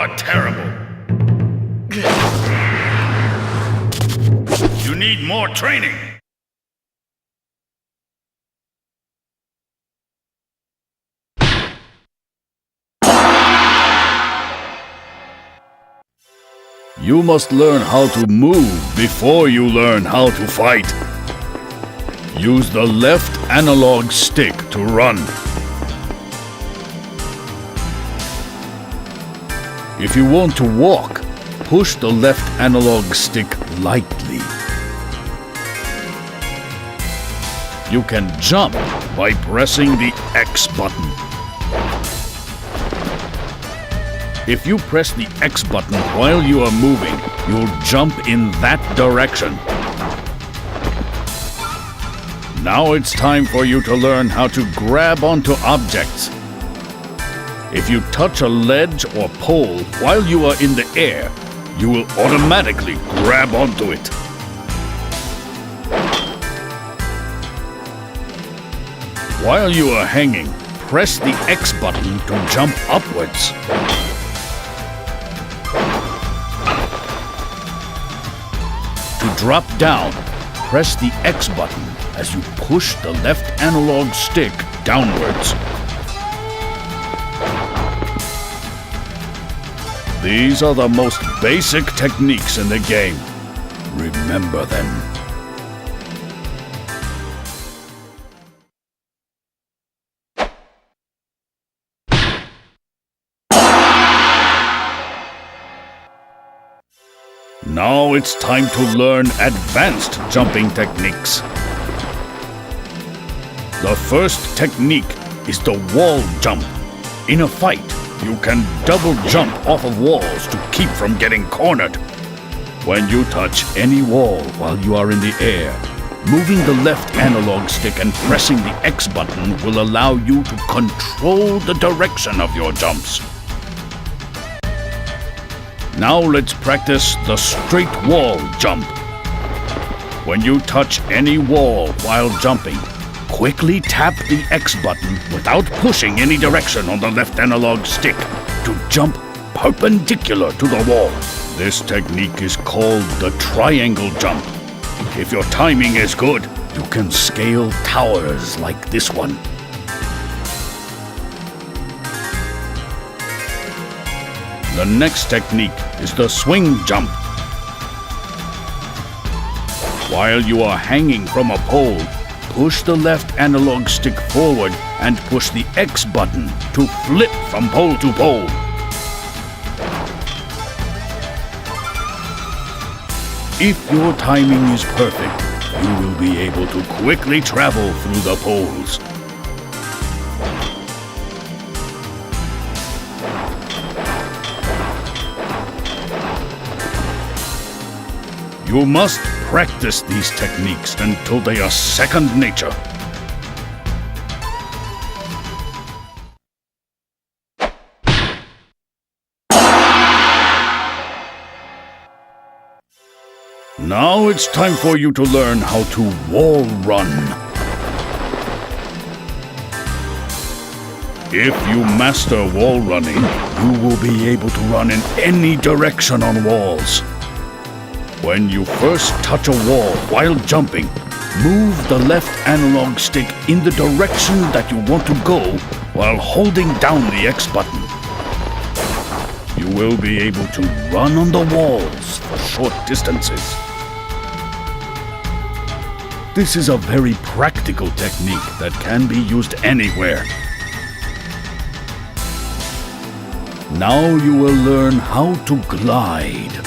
are terrible. You need more training. You must learn how to move before you learn how to fight. Use the left analog stick to run. If you want to walk, push the left analog stick lightly. You can jump by pressing the X button. If you press the X button while you are moving, you'll jump in that direction. Now it's time for you to learn how to grab onto objects. If you touch a ledge or pole while you are in the air, you will automatically grab onto it. While you are hanging, press the X button to jump upwards. To drop down, press the X button as you push the left analog stick downwards. These are the most basic techniques in the game. Remember them. Now it's time to learn advanced jumping techniques. The first technique is the wall jump. In a fight, you can double jump off of walls to keep from getting cornered. When you touch any wall while you are in the air, moving the left analog stick and pressing the X button will allow you to control the direction of your jumps. Now let's practice the straight wall jump. When you touch any wall while jumping, quickly tap the X button without pushing any direction on the left analog stick to jump perpendicular to the wall. This technique is called the triangle jump. If your timing is good, you can scale towers like this one. The next technique is the swing jump. While you are hanging from a pole, push the left analog stick forward and push the X button to flip from pole to pole. If your timing is perfect, you will be able to quickly travel through the poles. You must practice these techniques until they are second nature. Now it's time for you to learn how to wall run. If you master wall running, you will be able to run in any direction on walls. When you first touch a wall while jumping, move the left analog stick in the direction that you want to go while holding down the X button. You will be able to run on the walls for short distances. This is a very practical technique that can be used anywhere. Now you will learn how to glide.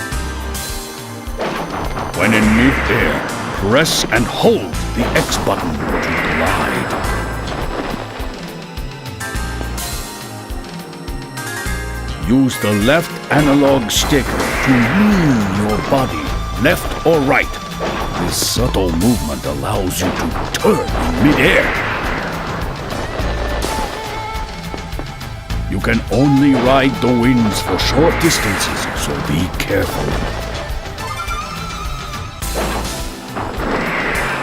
When in mid-air, press and hold the X button to glide. Use the left analog stick to lean your body left or right. This subtle movement allows you to turn in mid-air. You can only ride the winds for short distances, so be careful.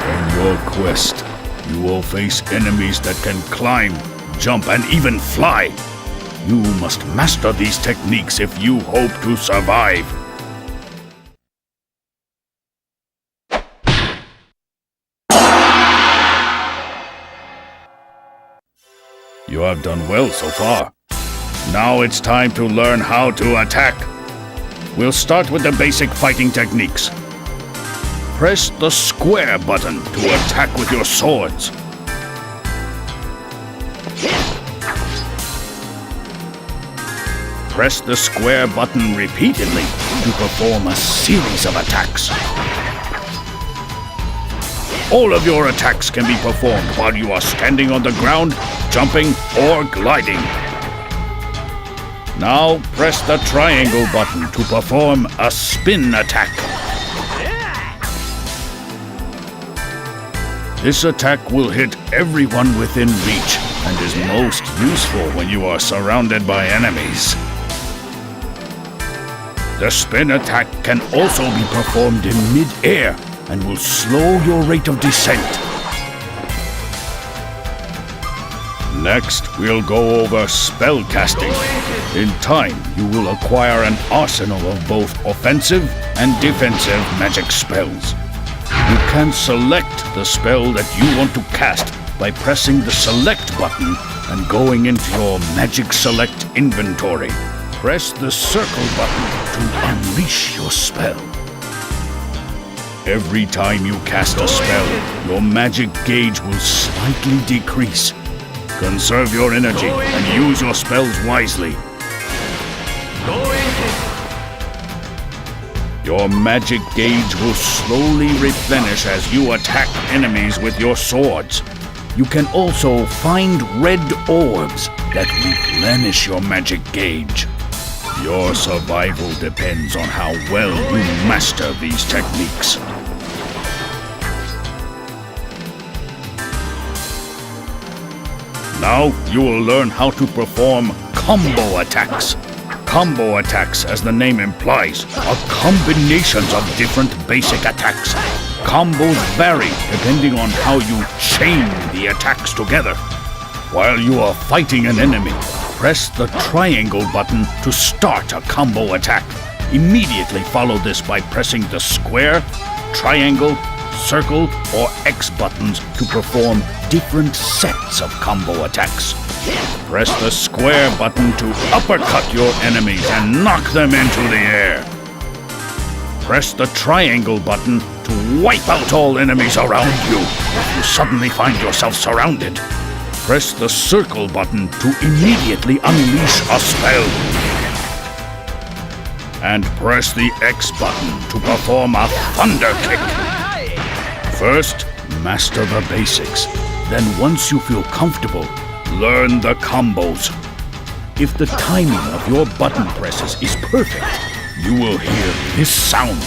On your quest, you will face enemies that can climb, jump, and even fly. You must master these techniques if you hope to survive. You have done well so far. Now it's time to learn how to attack. We'll start with the basic fighting techniques. Press the square button to attack with your swords. Press the square button repeatedly to perform a series of attacks. All of your attacks can be performed while you are standing on the ground, jumping, or gliding. Now press the triangle button to perform a spin attack. This attack will hit everyone within reach and is most useful when you are surrounded by enemies. The spin attack can also be performed in mid-air and will slow your rate of descent. Next, we'll go over spell casting. In time, you will acquire an arsenal of both offensive and defensive magic spells. You can select the spell that you want to cast by pressing the select button and going into your Magic Select inventory. Press the circle button to unleash your spell. Every time you cast a spell, your magic gauge will slightly decrease. Conserve your energy and use your spells wisely. Your magic gauge will slowly replenish as you attack enemies with your swords. You can also find red orbs that replenish your magic gauge. Your survival depends on how well you master these techniques. Now you will learn how to perform combo attacks. Combo attacks, as the name implies, are combinations of different basic attacks. Combos vary depending on how you chain the attacks together. While you are fighting an enemy, press the triangle button to start a combo attack. Immediately follow this by pressing the square, triangle, circle, or X buttons to perform different sets of combo attacks. Press the square button to uppercut your enemies and knock them into the air. Press the triangle button to wipe out all enemies around you if you suddenly find yourself surrounded. Press the circle button to immediately unleash a spell. And press the X button to perform a thunder kick. First, master the basics. Then once you feel comfortable, learn the combos. If the timing of your button presses is perfect, you will hear this sound.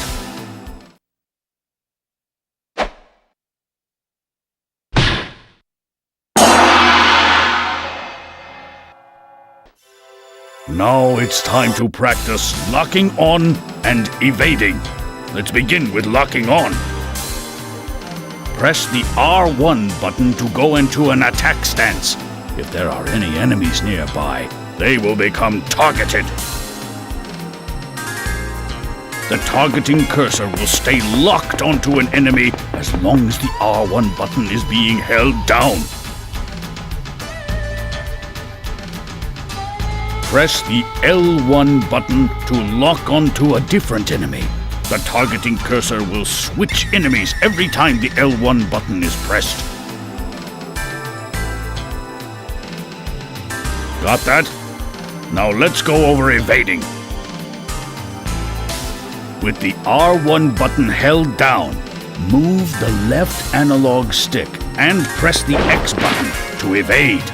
Now it's time to practice locking on and evading. Let's begin with locking on. Press the R1 button to go into an attack stance. If there are any enemies nearby, they will become targeted. The targeting cursor will stay locked onto an enemy as long as the R1 button is being held down. Press the L1 button to lock onto a different enemy. The targeting cursor will switch enemies every time the L1 button is pressed. Got that? Now let's go over evading. With the R1 button held down, move the left analog stick and press the X button to evade.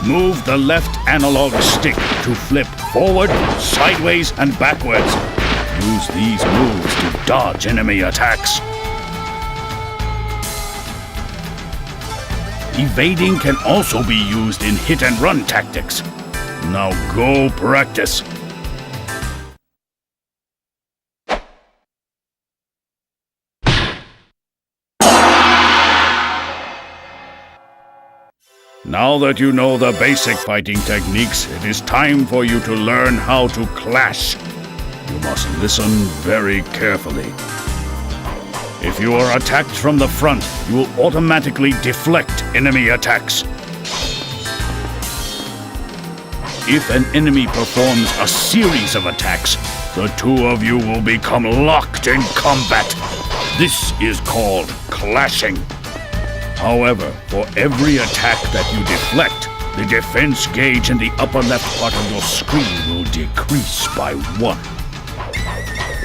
Move the left analog stick to flip forward, sideways, and backwards. Use these moves to dodge enemy attacks. Evading can also be used in hit-and-run tactics. Now go practice. Now that you know the basic fighting techniques, it is time for you to learn how to clash. You must listen very carefully. If you are attacked from the front, you will automatically deflect enemy attacks. If an enemy performs a series of attacks, the two of you will become locked in combat. This is called clashing. However, for every attack that you deflect, the defense gauge in the upper left part of your screen will decrease by 1.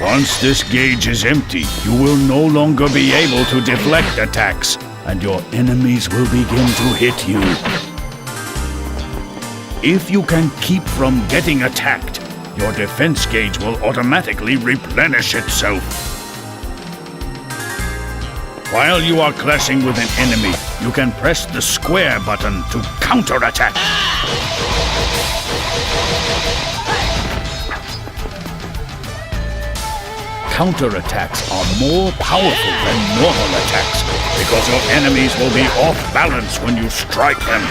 Once this gauge is empty, you will no longer be able to deflect attacks, and your enemies will begin to hit you. If you can keep from getting attacked, your defense gauge will automatically replenish itself. While you are clashing with an enemy, you can press the square button to counterattack. Counterattacks are more powerful than normal attacks because your enemies will be off balance when you strike them.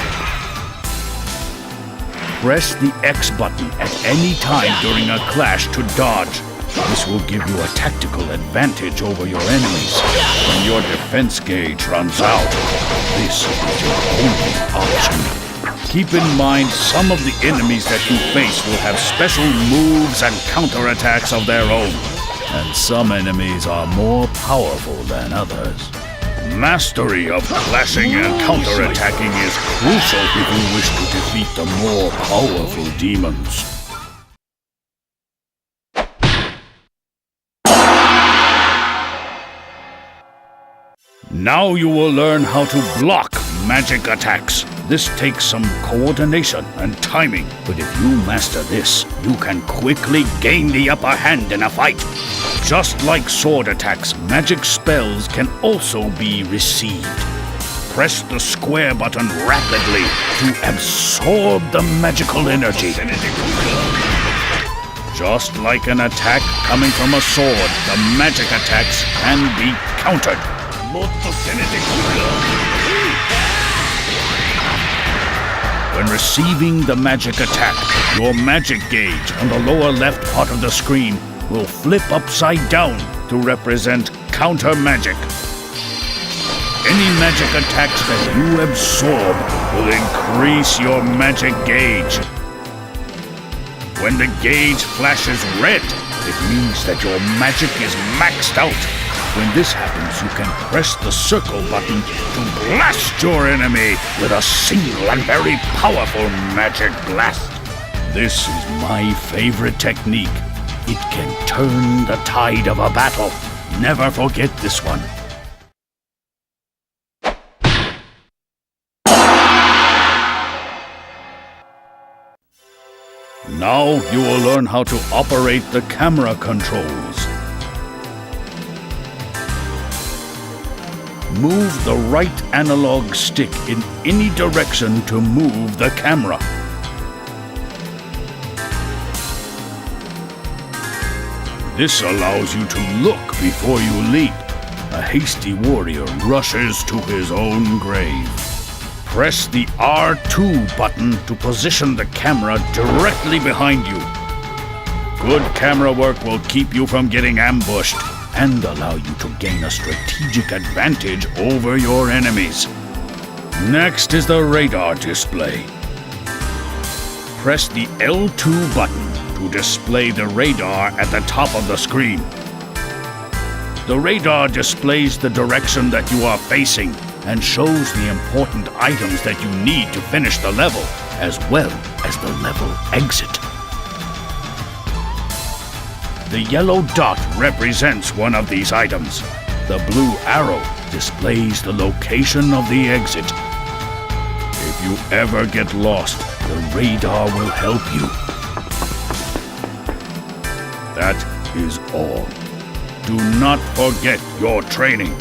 Press the X button at any time during a clash to dodge. This will give you a tactical advantage over your enemies. When your defense gauge runs out, this is your only option. Keep in mind, some of the enemies that you face will have special moves and counterattacks of their own. And some enemies are more powerful than others. Mastery of clashing and counterattacking is crucial if you wish to defeat the more powerful demons. Now you will learn how to block magic attacks. This takes some coordination and timing, but if you master this, you can quickly gain the upper hand in a fight. Just like sword attacks, magic spells can also be received. Press the square button rapidly to absorb the magical energy. Just like an attack coming from a sword, the magic attacks can be countered. When receiving the magic attack, your magic gauge on the lower left part of the screen will flip upside down to represent counter magic. Any magic attacks that you absorb will increase your magic gauge. When the gauge flashes red, it means that your magic is maxed out. When this happens, you can press the circle button to blast your enemy with a single and very powerful magic blast. This is my favorite technique. It can turn the tide of a battle. Never forget this one. Now you will learn how to operate the camera controls. Move the right analog stick in any direction to move the camera. This allows you to look before you leap. A hasty warrior rushes to his own grave. Press the R2 button to position the camera directly behind you. Good camera work will keep you from getting ambushed and allow you to gain a strategic advantage over your enemies. Next is the radar display. Press the L2 button to display the radar at the top of the screen. The radar displays the direction that you are facing and shows the important items that you need to finish the level, as well as the level exit. The yellow dot represents one of these items. The blue arrow displays the location of the exit. If you ever get lost, the radar will help you. That is all. Do not forget your training.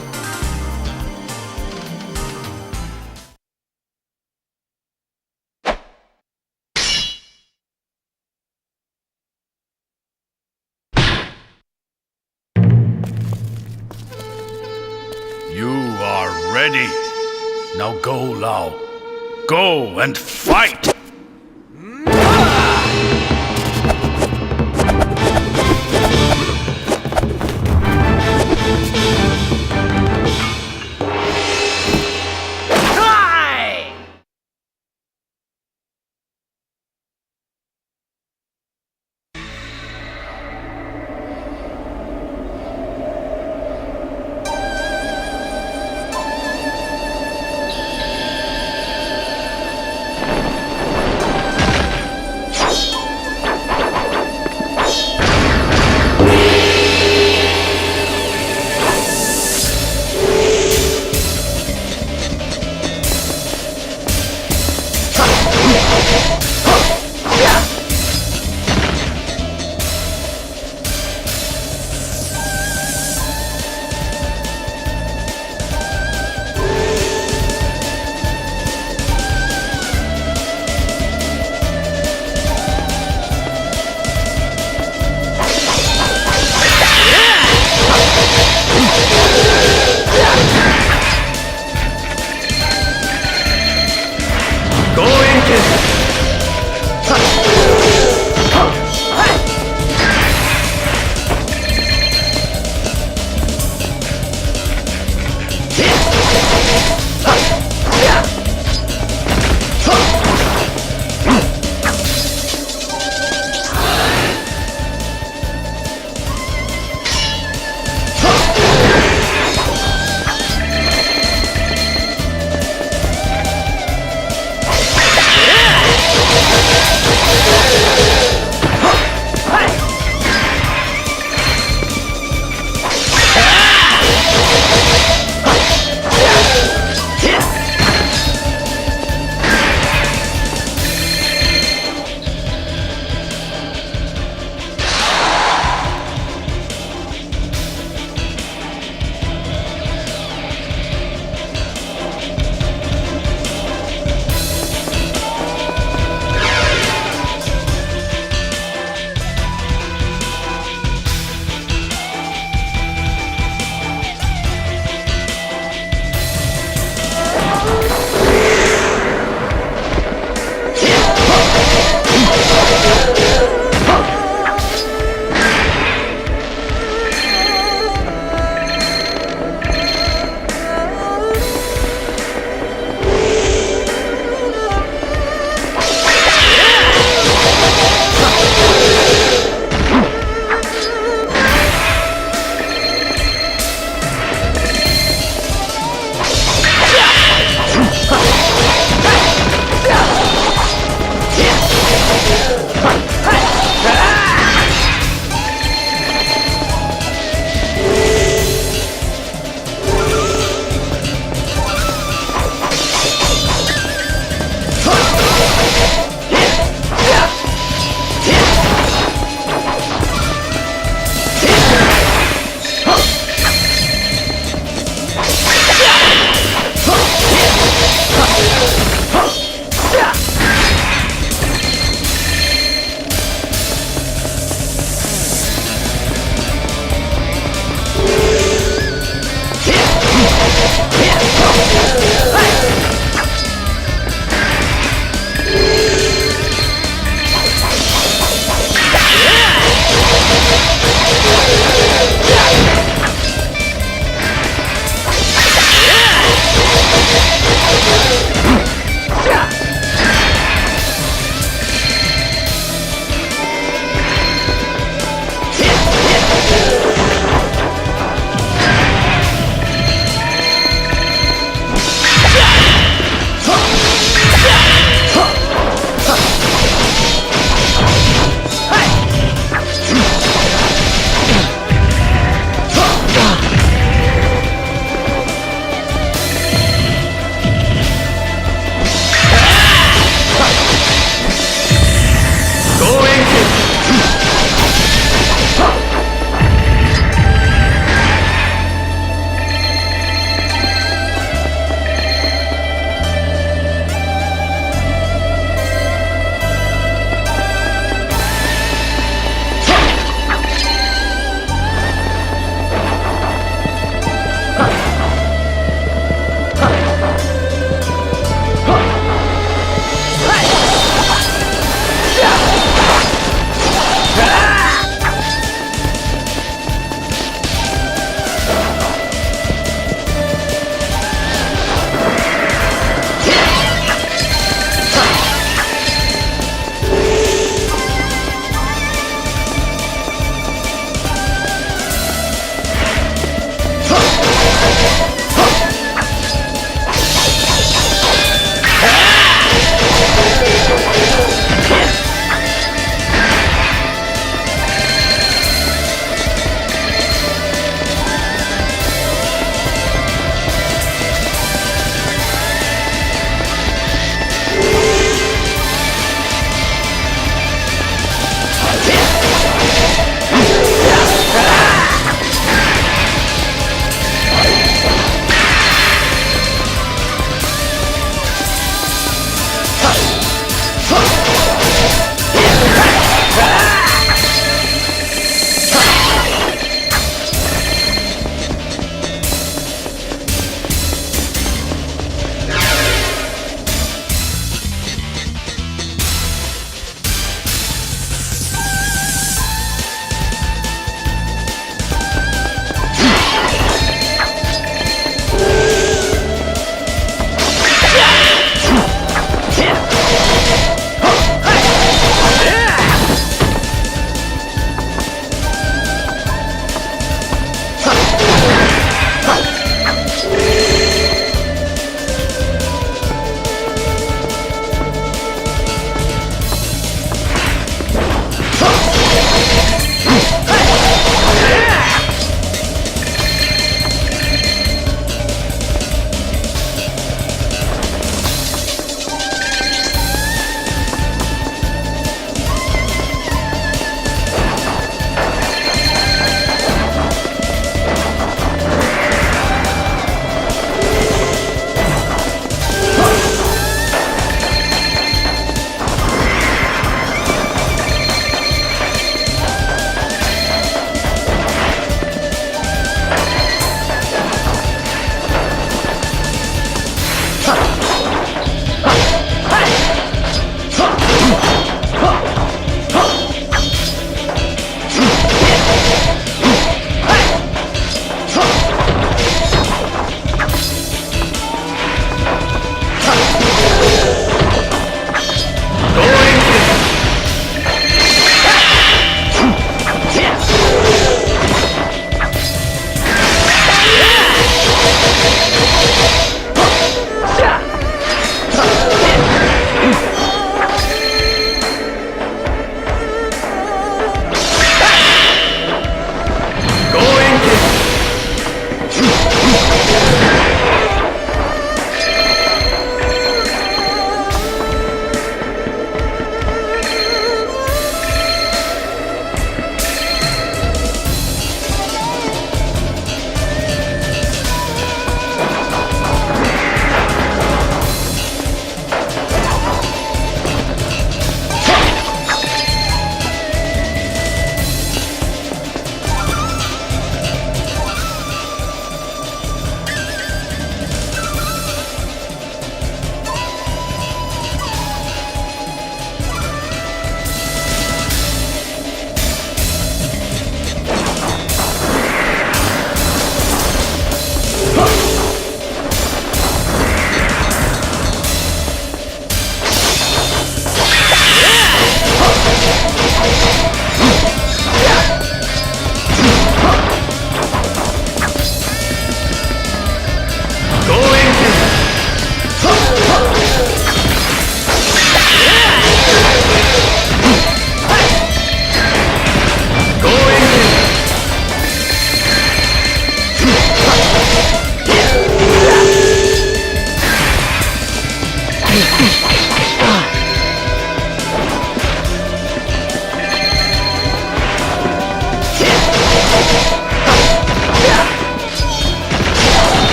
You are ready. Now go, Lao. Go and fight!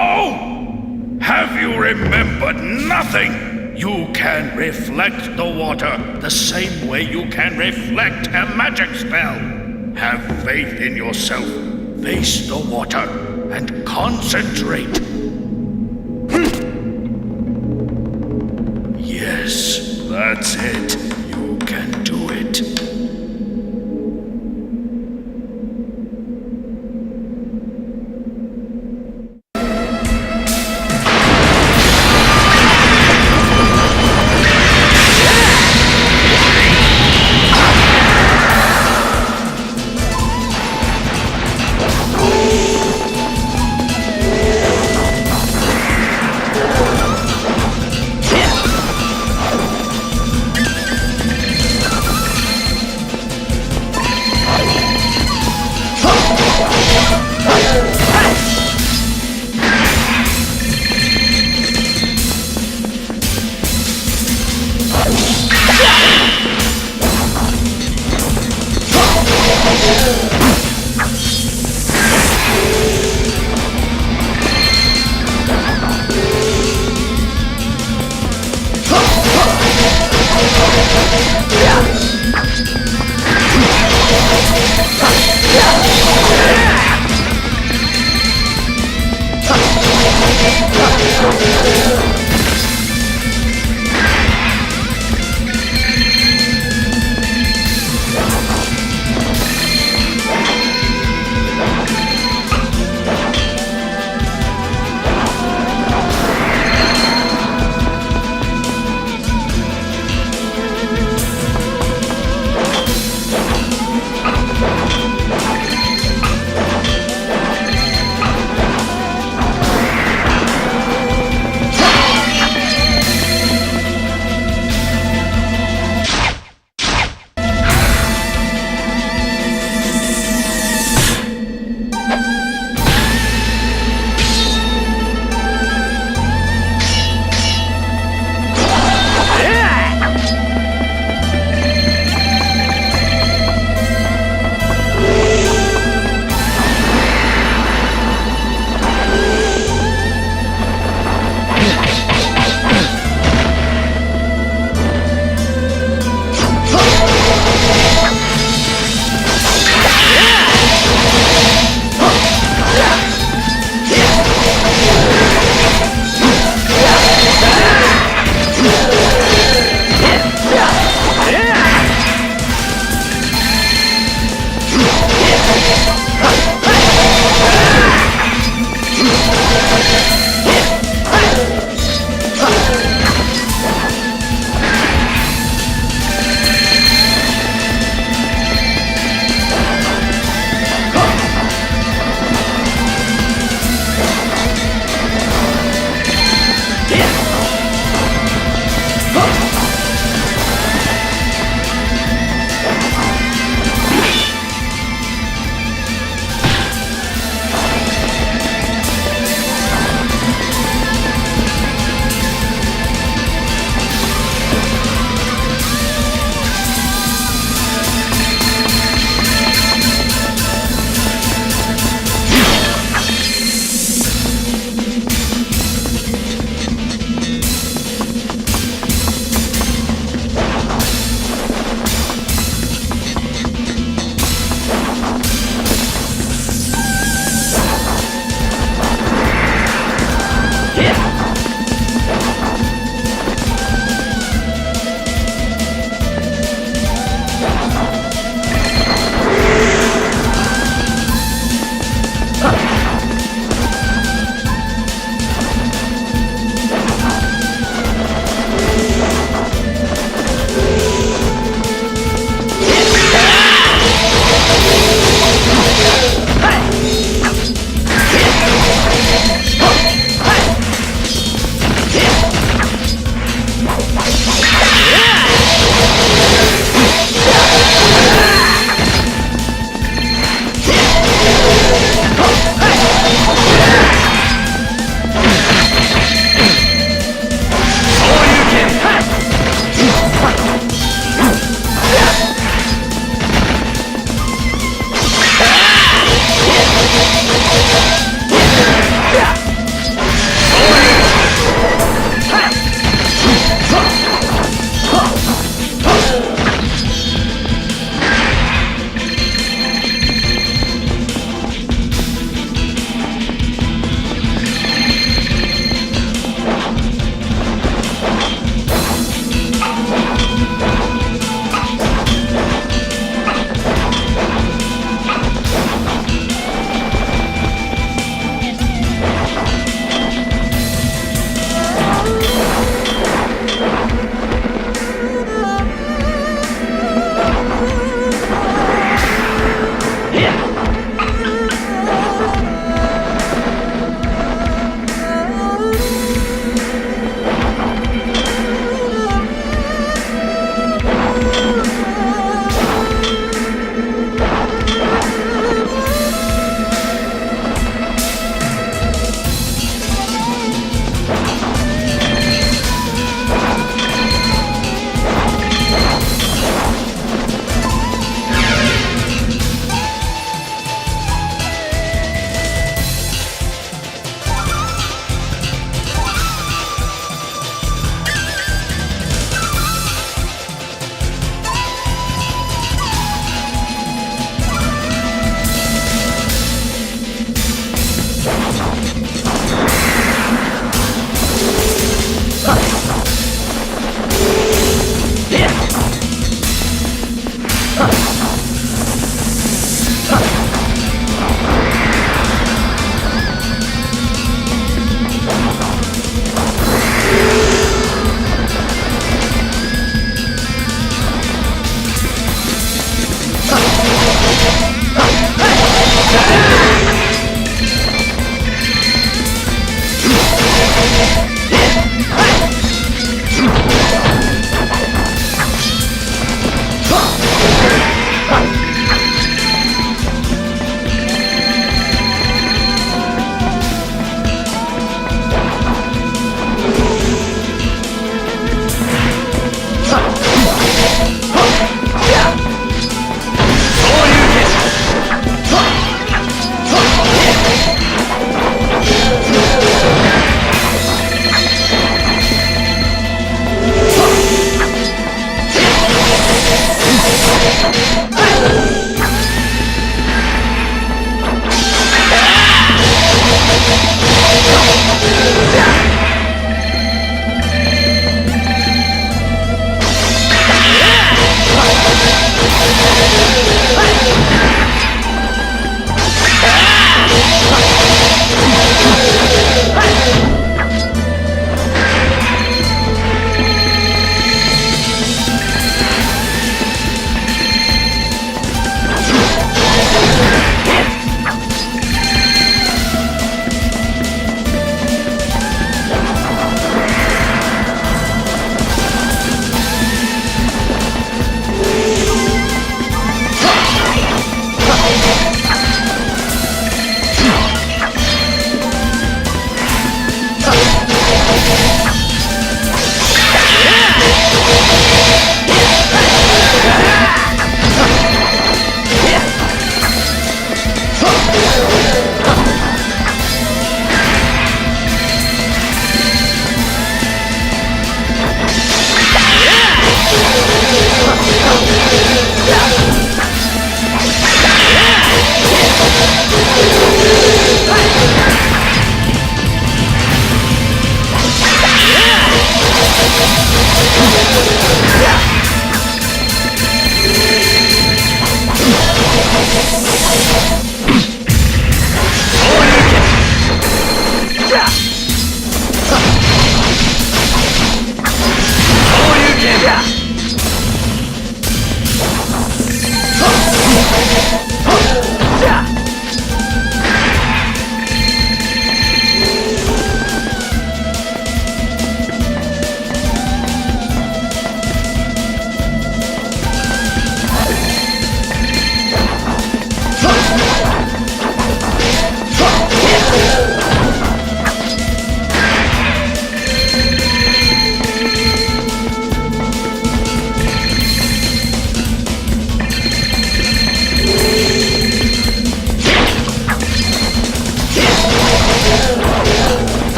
No? Have you remembered nothing? You can reflect the water the same way you can reflect a magic spell. Have faith in yourself. Face the water and concentrate. Yes, that's it. You can do it.